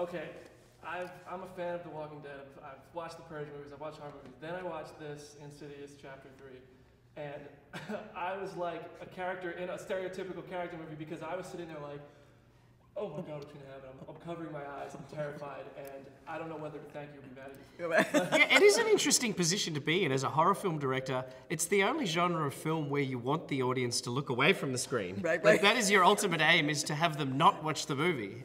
Okay, I'm a fan of The Walking Dead. I've watched the Purge movies, I've watched horror movies. Then I watched this Insidious Chapter 3. And I was like a character in a stereotypical character movie because I was sitting there like, oh my God, what's going to happen? I'm covering my eyes, I'm terrified, and I don't know whether to thank you or be mad at you. Yeah, it is an interesting position to be in as a horror film director. It's the only genre of film where you want the audience to look away from the screen. Right. Like, that is your ultimate aim, is to have them not watch the movie.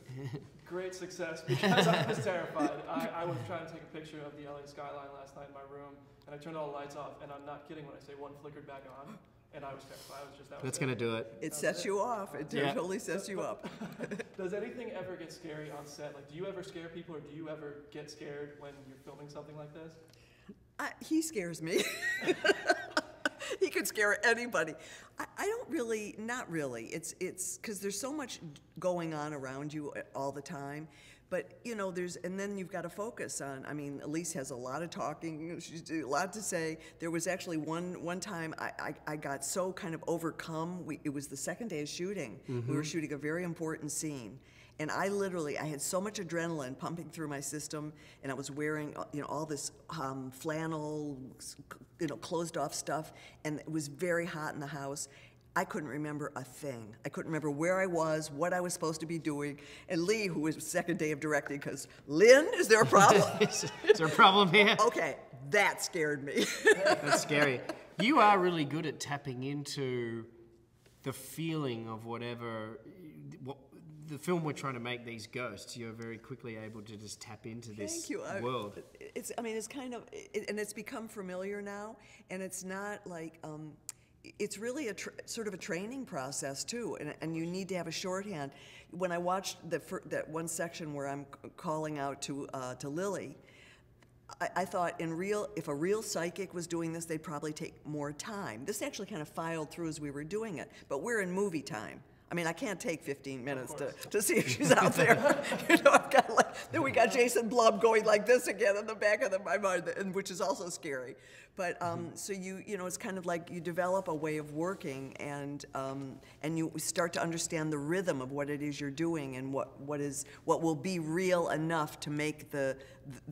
Great success, because I was terrified. I was trying to take a picture of the LA skyline last night in my room, and I turned all the lights off, and I'm not kidding when I say one flickered back on, and I was terrified. That's going to do it. It sets you off. It totally sets you up. Does anything ever get scary on set? Like, do you ever scare people, or do you ever get scared when you're filming something like this? He scares me. He could scare anybody. I don't really, not really. It's because there's so much going on around you all the time. But, you know, and then you've got to focus on, I mean, Elise has a lot of talking, she's a lot to say. There was actually one time I got so kind of overcome. It was the second day of shooting. Mm-hmm. We were shooting a very important scene. And I had so much adrenaline pumping through my system, and I was wearing, you know, all this flannel, you know, closed off stuff, and it was very hot in the house. I couldn't remember a thing. I couldn't remember where I was, what I was supposed to be doing. And Leigh, who was second day of directing, goes, Lynn, is there a problem? Is there a problem here? Okay, that scared me. That's scary. You are really good at tapping into the feeling of whatever, the film we're trying to make, these ghosts. You're very quickly able to just tap into this world. I mean, it's kind of, and it's become familiar now, and it's not like, it's really sort of a training process too, and you need to have a shorthand. When I watched that one section where I'm calling out to Lily, I thought if a real psychic was doing this, they'd probably take more time. This actually kind of filed through as we were doing it, but we're in movie time. I mean, I can't take 15 minutes to see if she's out there. You know, I've got then we got Jason Blum going like this again in the back of my mind, which is also scary. But so you know, it's kind of like you develop a way of working, and you start to understand the rhythm of what it is you're doing, and what will be real enough to make the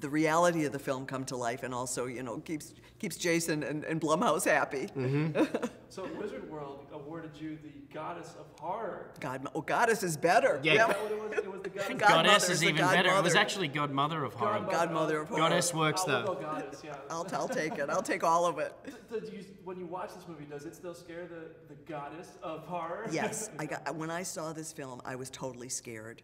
reality of the film come to life, and also, you know, keeps Jason and Blumhouse happy. Mm-hmm. So Wizard World awarded you the Goddess of Horror. Goddess is better. Yeah. Is that what it was? It was the I think Goddess is even better. It was actually Godmother of Horror. Godmother of Horror. Goddess works though. We'll go Goddess, yeah. I'll take it. I'll take all of it. When you watch this movie, does it still scare the Goddess of Horror? Yes. When I saw this film, I was totally scared.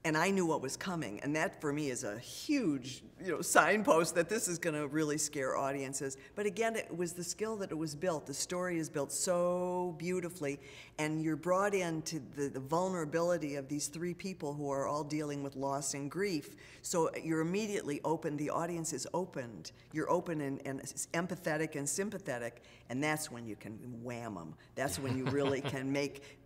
And I knew what was coming, and that for me is a huge, you know, signpost that this is going to really scare audiences. But again, it was the skill that it was built. The story is built so beautifully, and you're brought into the vulnerability of these three people who are all dealing with loss and grief. So you're immediately open. The audience is opened. You're open and empathetic and sympathetic, and that's when you can wham them. That's when you really can make.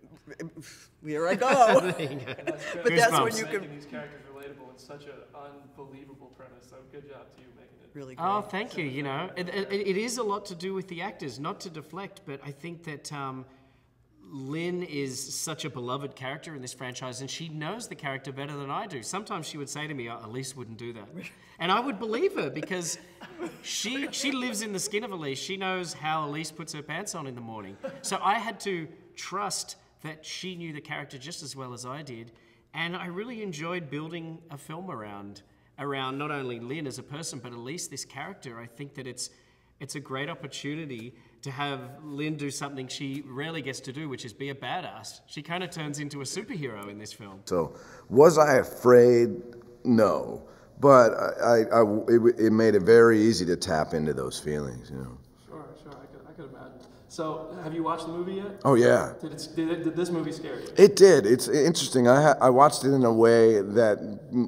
Here I go. But that's when you can making these characters relatable. It's such an unbelievable premise. So good job to you making it really great. Oh, thank you. You know, it is a lot to do with the actors, not to deflect, but I think that Lynn is such a beloved character in this franchise, and she knows the character better than I do. Sometimes she would say to me, oh, Elise wouldn't do that. And I would believe her, because she lives in the skin of Elise. She knows how Elise puts her pants on in the morning. So I had to trust that she knew the character just as well as I did, and I really enjoyed building a film around not only Lynn as a person, but Elise, this character. I think that it's a great opportunity to have Lynn do something she rarely gets to do, which is be a badass. She kind of turns into a superhero in this film. So, was I afraid? No, but it made it very easy to tap into those feelings, you know. Sure, I could imagine. So, have you watched the movie yet? Oh yeah. Did this movie scare you? It did. It's interesting. I watched it in a way that